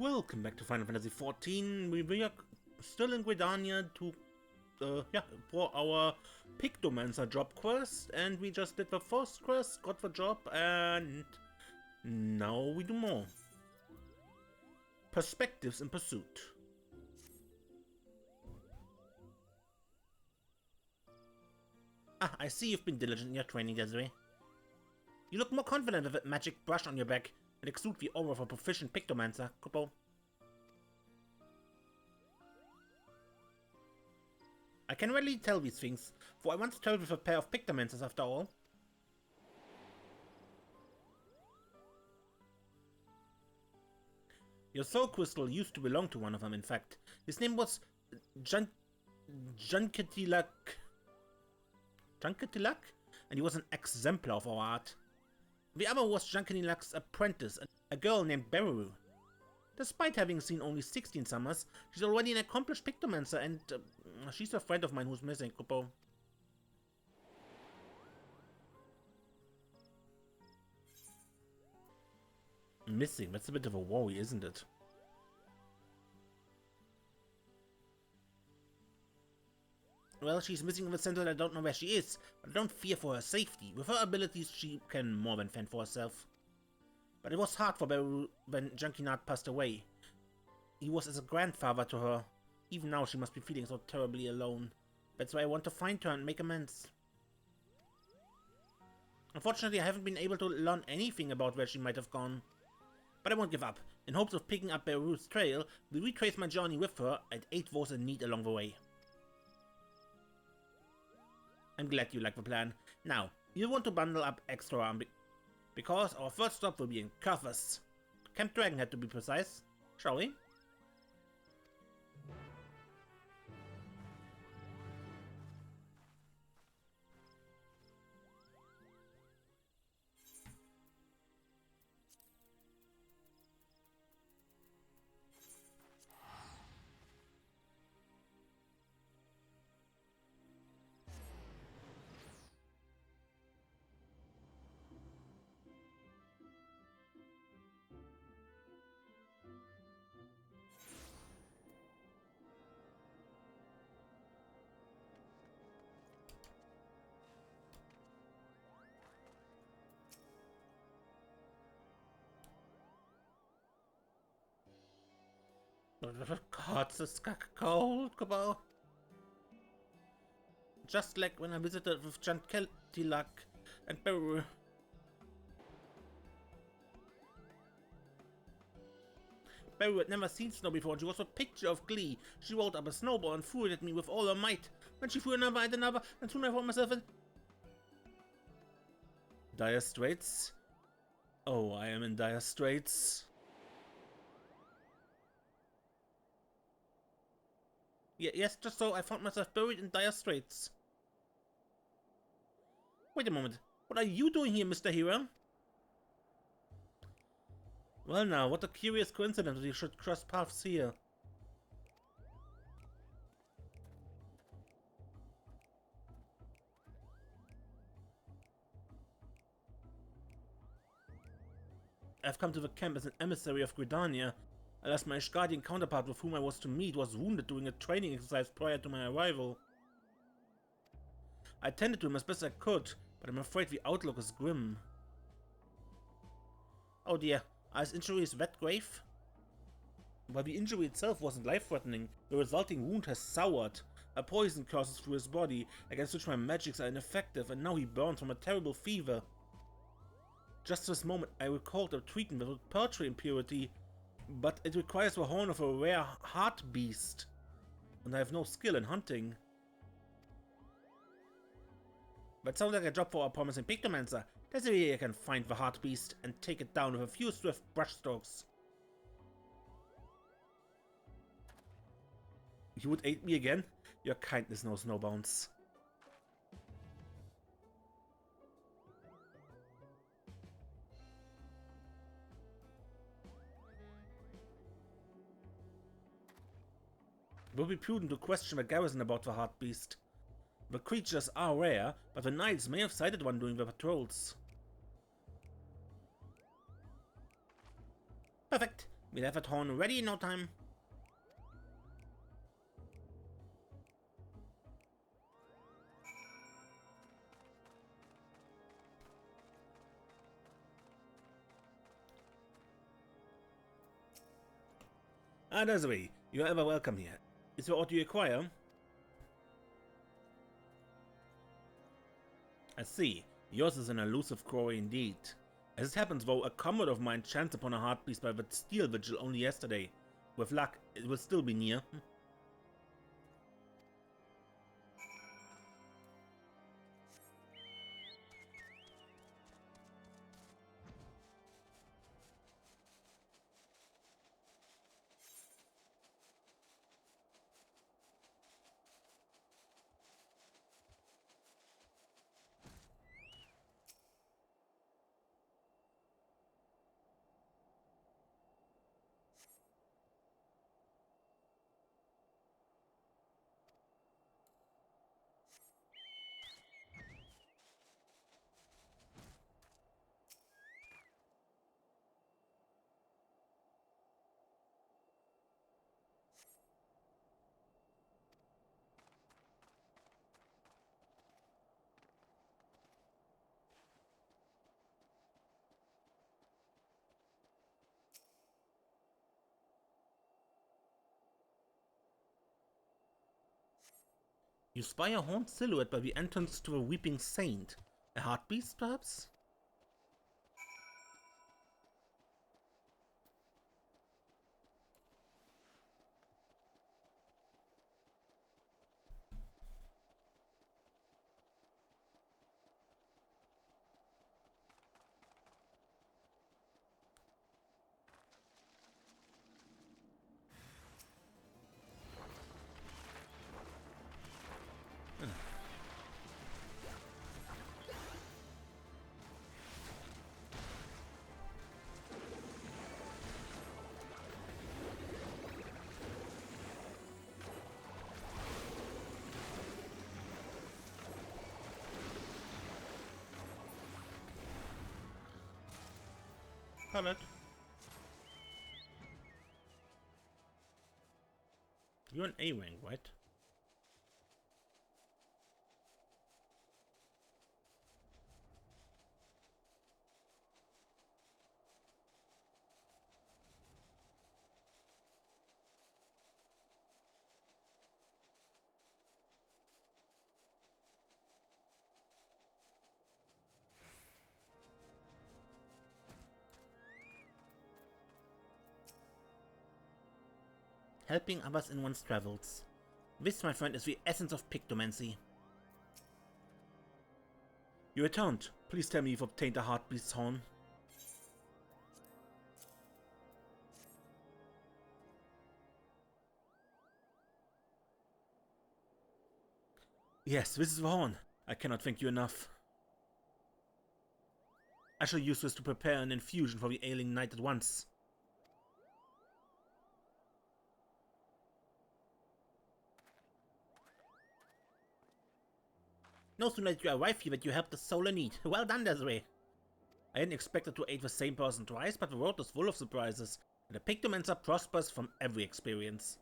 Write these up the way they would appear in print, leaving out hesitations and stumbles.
Welcome back to Final Fantasy XIV. We are still in Gridania for our Pictomancer job quest, and we just did the first quest, got the job, and now we do more. Perspectives in Pursuit. Ah, I see you've been diligent in your training, Desiree. You look more confident with that magic brush on your back and exude the aura of a proficient Pictomancer, Kupopo. I can readily tell these things, for I once traveled with a pair of Pictomancers after all. Your soul crystal used to belong to one of them, in fact. His name was Junketilak, and he was an exemplar of our art. The other was Junketilak's apprentice, a girl named Beru. Despite having seen only 16 summers, she's already an accomplished Pictomancer, and she's a friend of mine who's missing, Kupo. Missing? That's a bit of a worry, isn't it? Well, she's missing in the center and I don't know where she is, but I don't fear for her safety. With her abilities, she can more than fend for herself. But it was hard for Beru when Junkinat passed away. He was as a grandfather to her. Even now she must be feeling so terribly alone. That's why I want to find her and make amends. Unfortunately, I haven't been able to learn anything about where she might have gone. But I won't give up. In hopes of picking up Beru's trail, we retrace my journey with her and aid those in need along the way. I'm glad you like the plan. Now, you'll want to bundle up extra because our first stop will be in XIV. Camp Dragonhead to be precise. Shall we? God, this is cold, Kupo. Just like when I visited with Junketilak and Beru. Beru had never seen snow before, and she was a picture of glee. She rolled up a snowball and threw it at me with all her might. Then she threw another and another, and soon I found myself in dire straits. Oh, I am in dire straits. Yes, just so I found myself buried in dire straits. Wait a moment. What are you doing here, Mr. Hero? Well now, what a curious coincidence that you should cross paths here. I've come to the camp as an emissary of Gridania. Alas, my Ishgardian counterpart with whom I was to meet was wounded during a training exercise prior to my arrival. I tended to him as best I could, but I'm afraid the outlook is grim. Oh dear, are his injuries that grave? While the injury itself wasn't life-threatening, the resulting wound has soured. A poison courses through his body, against which my magics are ineffective, and now he burns from a terrible fever. Just this moment I recalled a treatment with poetry impurity, but it requires the horn of a rare heart beast, and I have no skill in hunting. That sounds like a job for a promising Pictomancer. There's a way I can find the heart beast and take it down with a few swift brushstrokes. You would aid me again? Your kindness knows no bounds. It would be prudent to question the garrison about the heart beast. The creatures are rare, but the knights may have sighted one during their patrols. Perfect. We'll have a horn ready in no time. Ah, there's a way. You are ever welcome here. Is there aught you acquire? I see. Yours is an elusive quarry indeed. As it happens, though, a comrade of mine chanced upon a heart piece by the steel vigil only yesterday. With luck, it will still be near. You spy a horned silhouette by the entrance to a weeping saint. A heart beast, perhaps? Pallet. You're an A rank, right? Helping others in one's travels. This, my friend, is the essence of Pictomancy. You returned. Please tell me you've obtained a heart beast's horn. Yes, this is the horn. I cannot thank you enough. I shall use this to prepare an infusion for the ailing knight at once. No sooner did you arrive here that you helped the soul in need. Well done, Desiree. I hadn't expected to aid the same person twice, but the world is full of surprises, and the Pictomancer prospers from every experience.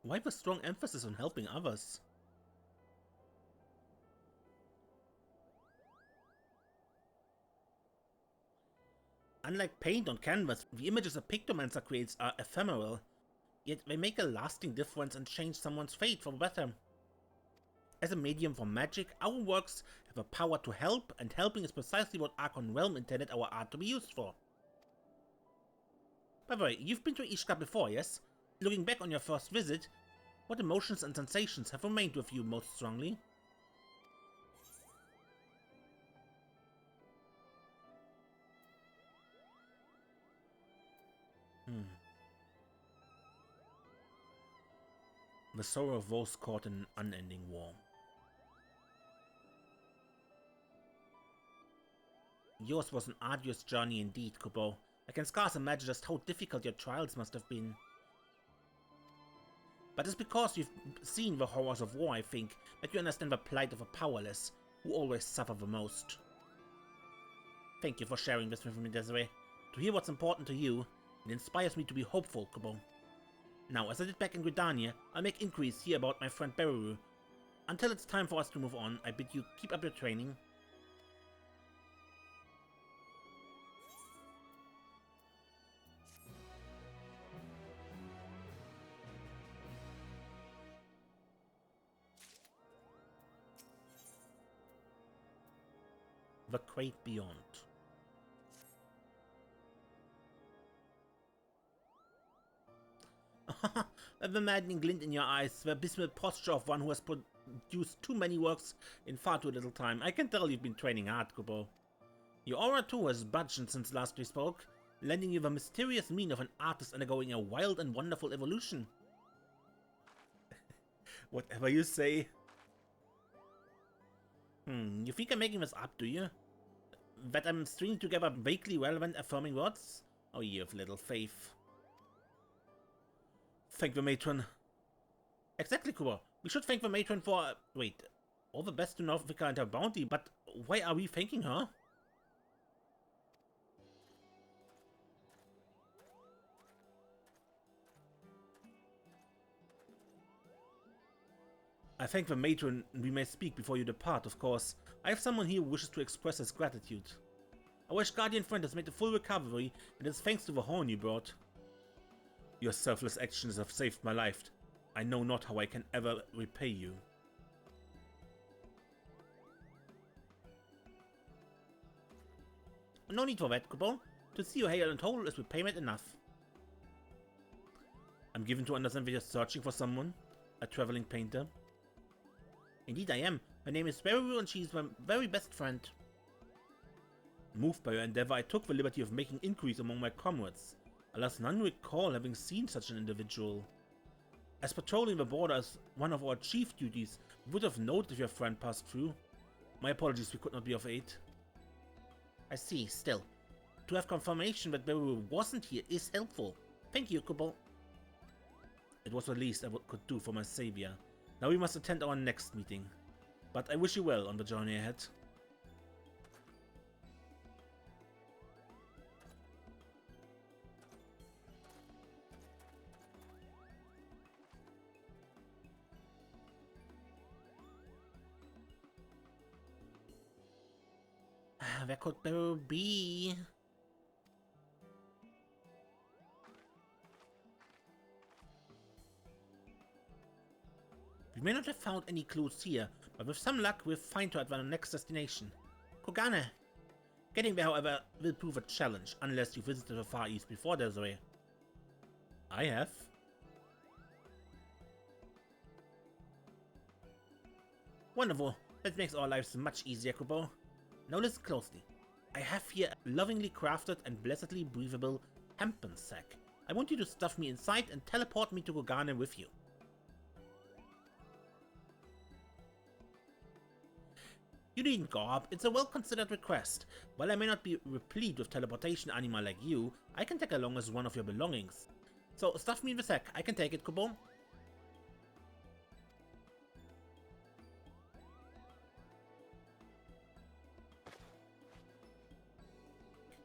Why the strong emphasis on helping others? Unlike paint on canvas, the images a Pictomancer creates are ephemeral, yet they make a lasting difference and change someone's fate for the better. As a medium for magic, our works have a power to help, and helping is precisely what Archon Realm intended our art to be used for. By the way, you've been to Ishka before, yes? Looking back on your first visit, what emotions and sensations have remained with you most strongly? The sorrow of those caught in an unending war. Yours was an arduous journey indeed, Kupopo. I can scarce imagine just how difficult your trials must have been. But it's because you've seen the horrors of war, I think, that you understand the plight of the powerless, who always suffer the most. Thank you for sharing this with me, Desiree. To hear what's important to you, it inspires me to be hopeful, Kupo. Now, as I did back in Gridania, I'll make inquiries here about my friend Beru. Until it's time for us to move on, I bid you keep up your training. The Great Beyond. The maddening glint in your eyes, the abysmal posture of one who has produced too many works in far too little time. I can tell you've been training hard, Kupo. Your aura too has budged since last we spoke, lending you the mysterious mien of an artist undergoing a wild and wonderful evolution. Whatever you say. You think I'm making this up, do you? That I'm stringing together vaguely relevant affirming words? Oh, you have little faith. Thank the matron. Exactly, Kubo. We should thank the matron for... wait. All the best to Northvika and her bounty, but why are we thanking her? I thank the matron, and we may speak before you depart, of course. I have someone here who wishes to express his gratitude. I wish Guardian Friend has made a full recovery, and it's thanks to the horn you brought. Your selfless actions have saved my life. I know not how I can ever repay you. No need for that, Kupo. To see you hale and whole is repayment enough. I'm given to understand that you're searching for someone? A traveling painter? Indeed I am. Her name is Beru and she's my very best friend. Moved by your endeavor, I took the liberty of making inquiries among my comrades. Alas, none recall having seen such an individual. As patrolling the border as one of our chief duties, we would have noted if your friend passed through. My apologies, we could not be of aid. I see, still. To have confirmation that Beru wasn't here is helpful. Thank you, Kupo. It was the least I could do for my savior. Now we must attend our next meeting. But I wish you well on the journey ahead. Where could Beru be? We may not have found any clues here, but with some luck we'll find her at our next destination. Kogane! Getting there, however, will prove a challenge, unless you visited the Far East before, Desiree. I have. Wonderful. That makes our lives much easier, Kupo. Now listen closely. I have here a lovingly crafted and blessedly breathable hempen sack. I want you to stuff me inside and teleport me to Kogane with you. You needn't go up, it's a well-considered request. While I may not be replete with teleportation anima like you, I can take along as one of your belongings. So stuff me in the sack, I can take it, Kupo.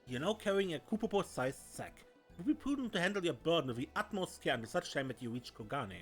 You're now carrying a Kupopo-sized sack. It would be prudent to handle your burden with the utmost care until such time that you reach Kogane.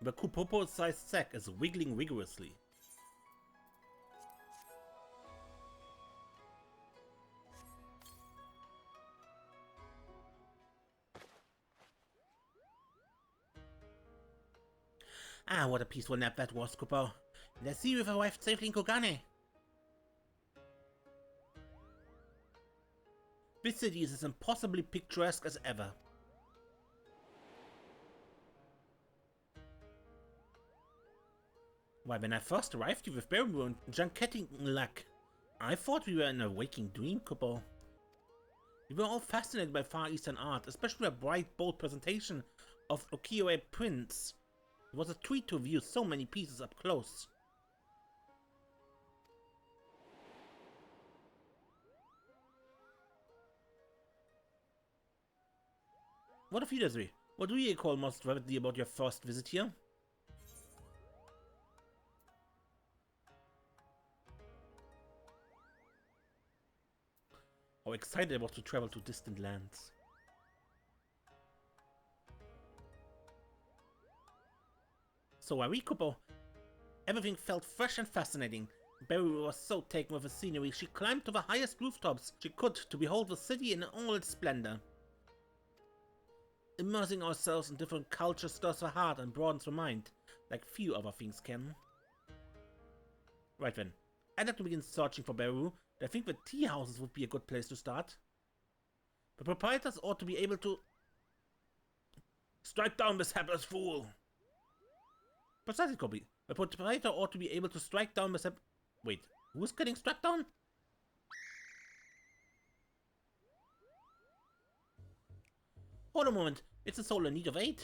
The Kupopo-sized sack is wiggling vigorously. Ah, what a peaceful nap that was, Kupo. And I see you've arrived safely in Kogane. This city is as impossibly picturesque as ever. Why, when I first arrived, you with Beru and junketing luck. I thought we were in a waking dream, Kupo. We were all fascinated by Far Eastern art, especially a bright, bold presentation of ukiyo-e prints. It was a treat to view so many pieces up close. What of you, Desiree? What do you recall most vividly about your first visit here? How excited I was to travel to distant lands. So are we, Kupo. Everything felt fresh and fascinating. Beru was so taken with the scenery, she climbed to the highest rooftops she could to behold the city in all its splendor. Immersing ourselves in different cultures stirs the heart and broadens the mind, like few other things can. Right then, I'd like to begin searching for Beru. I think the tea houses would be a good place to start. The proprietors ought to be able to strike down this hapless fool. Precisely, Kobe. The proprietor ought to be able to strike down this Wait, who's getting struck down? Hold a moment, it's a soul in need of aid.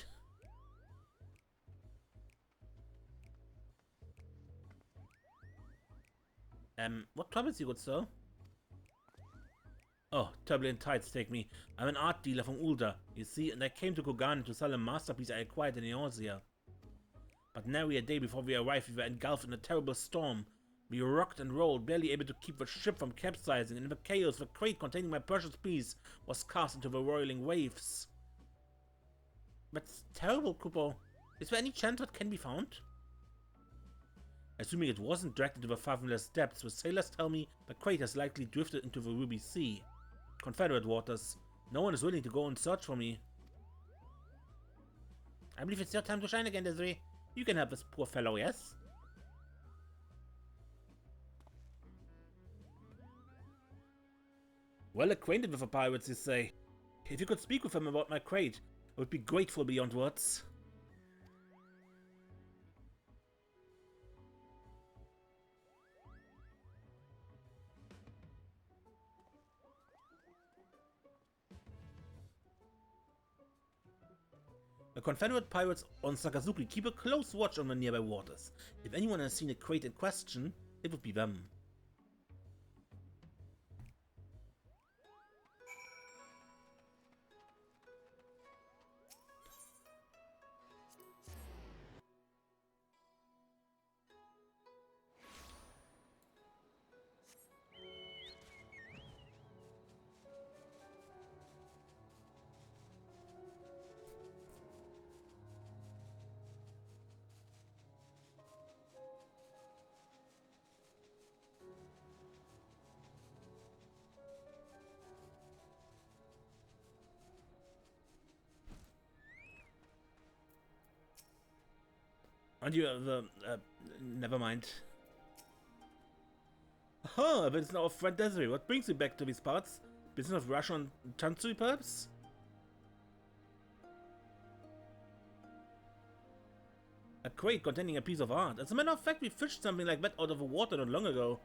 What troubles you, good sir? Oh, turbulent tides take me. I'm an art dealer from Ulda, you see, and I came to Kogane to sell a masterpiece I acquired in Eorzea. But nary a day before we arrived, we were engulfed in a terrible storm. We rocked and rolled, barely able to keep the ship from capsizing, and in the chaos, the crate containing my precious piece was cast into the roiling waves. That's terrible, Kupo. Is there any chance that can be found? Assuming it wasn't dragged into the fathomless depths, the sailors tell me the crate has likely drifted into the Ruby Sea. Confederate waters. No one is willing to go and search for me. I believe it's your time to shine again, Desiree. You can help this poor fellow, yes? Well acquainted with the pirates, you say. If you could speak with them about my crate, I would be grateful beyond words. The Confederate pirates on Sakazuki keep a close watch on the nearby waters. If anyone has seen a crate in question, it would be them. And you never mind. Aha, but it's now our friend Desiree. What brings you back to these parts? Business of Russian Tansui, perhaps? A crate containing a piece of art. As a matter of fact, we fished something like that out of the water not long ago.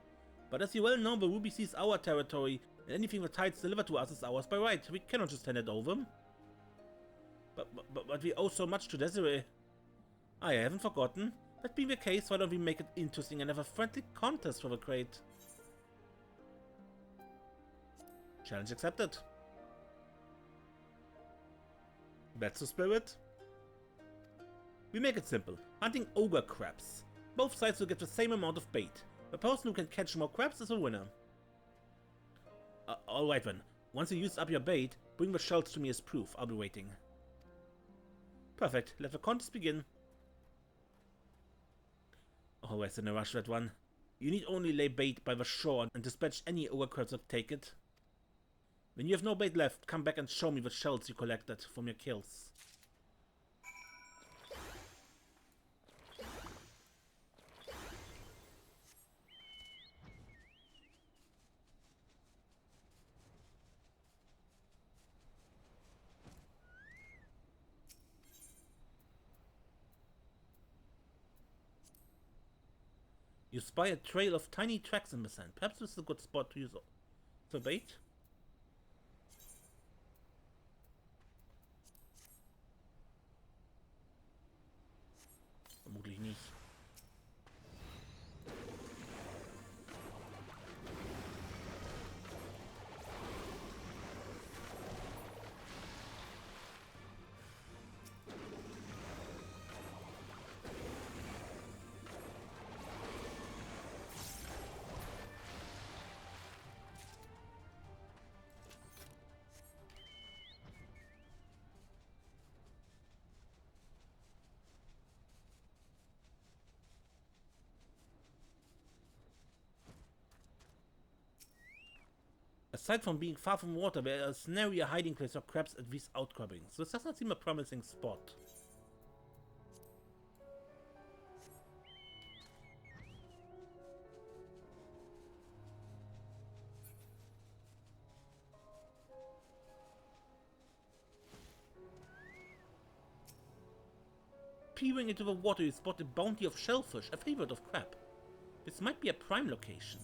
But as you well know, the Ruby Sea is our territory, and anything the tides deliver to us is ours by right. We cannot just hand it over. But we owe so much to Desiree. I haven't forgotten. That being the case, why don't we make it interesting and have a friendly contest for the crate? Challenge accepted. That's the spirit. We make it simple. Hunting ogre crabs. Both sides will get the same amount of bait. The person who can catch more crabs is the winner. Alright then. Once you use up your bait, bring the shells to me as proof. I'll be waiting. Perfect. Let the contest begin. Always in a rush, that one. You need only lay bait by the shore and dispatch any ogre crabs that take it. When you have no bait left, come back and show me the shells you collected from your kills. You spy a trail of tiny tracks in the sand. Perhaps this is a good spot to use the bait. Vermutlich nicht. Aside from being far from water, there is nary a hiding place for crabs at these outcroppings. This does not seem a promising spot. Peering into the water, you spot a bounty of shellfish, a favorite of crab. This might be a prime location.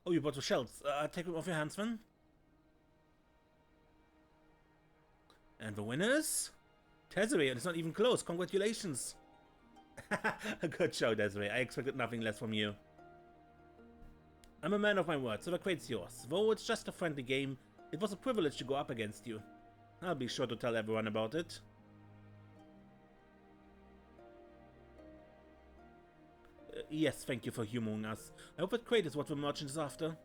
Oh, you bought the shells. Take them off your hands, then. And the winner is Desiree, and it's not even close. Congratulations. Good show, Desiree. I expected nothing less from you. I'm a man of my word, so the crate's yours. Though it's just a friendly game, it was a privilege to go up against you. I'll be sure to tell everyone about it. Yes, thank you for humoring us. I hope that crate is what the merchant is after.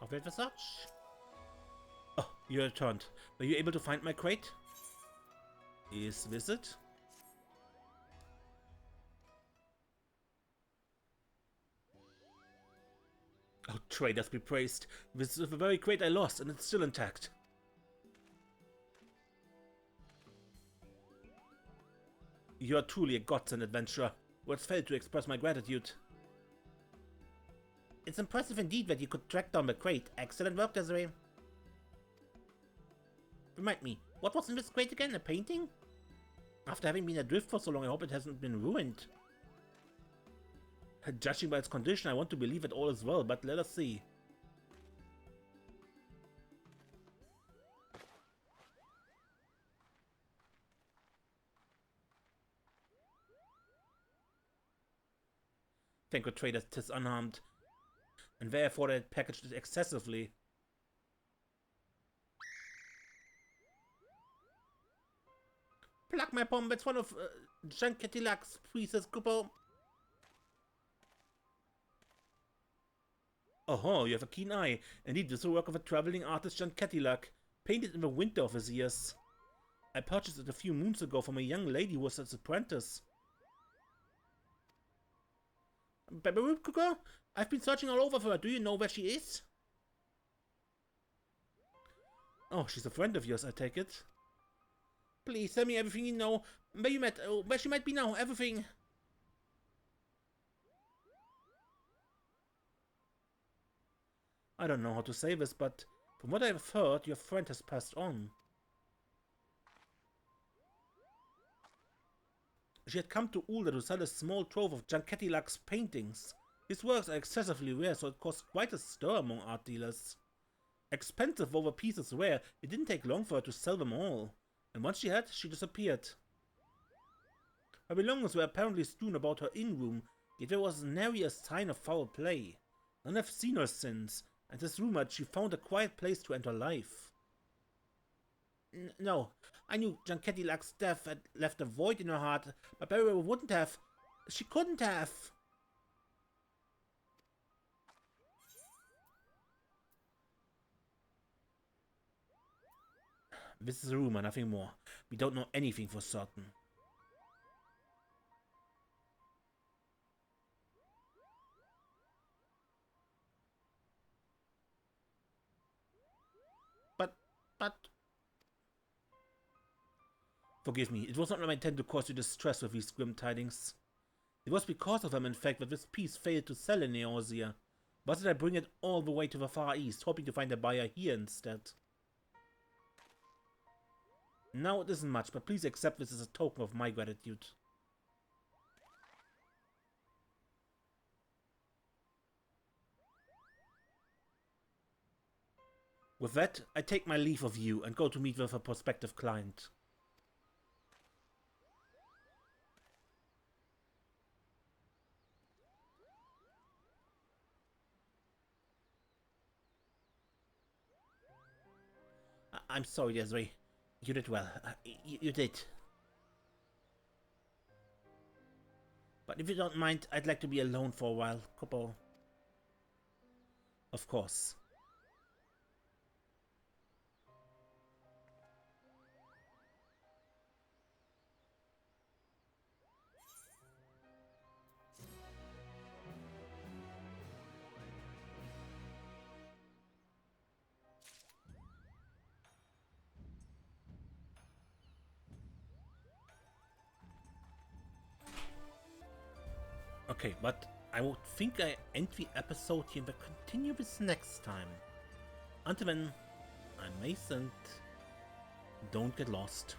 Auf etwas such? Oh, you returned. Were you able to find my crate? Is this it? Oh, traders be praised. This is the very crate I lost, and it's still intact. You are truly a godsend, adventurer. Words fail to express my gratitude. It's impressive indeed that you could track down the crate. Excellent work, Desiree. Remind me, what was in this crate again? A painting? After having been adrift for so long, I hope it hasn't been ruined. Judging by its condition, I want to believe that all is well, but let us see. Thank God, trader, 'tis unharmed, and therefore they packaged it excessively. Plug my bomb, it's one of Jankettilak's pieces, Kupo. Oh, you have a keen eye. Indeed, this is the work of a traveling artist, Jankettilak, painted in the winter of his years. I purchased it a few moons ago from a young lady who was its apprentice. Kuko, I've been searching all over for her. Do you know where she is? Oh, she's a friend of yours, I take it. Please, tell me everything you know. Where you met, where she might be now, everything. I don't know how to say this, but from what I've heard, your friend has passed on. She had come to Ulda to sell a small trove of Jankettilak's paintings. His works are excessively rare, so it caused quite a stir among art dealers. Expensive though the pieces were, it didn't take long for her to sell them all. And once she had, she disappeared. Her belongings were apparently strewn about her inn-room, yet there was nary a sign of foul play. None have seen her since, and it is rumored she found a quiet place to end her life. No, I knew Jankettilak's death had left a void in her heart, but Barry wouldn't have. She couldn't have. This is a rumor, nothing more. We don't know anything for certain. But... Forgive me, it was not my intent to cause you distress with these grim tidings. It was because of them, in fact, that this piece failed to sell in Neosia. But did I bring it all the way to the Far East, hoping to find a buyer here instead? Now it isn't much, but please accept this as a token of my gratitude. With that, I take my leave of you and go to meet with a prospective client. I'm sorry, Desiree. You did well. You did. But if you don't mind, I'd like to be alone for a while, Kupo. Of course. Okay, but I would think I end the episode here and we'll continue this next time. Until then, I'm Mace and don't get lost.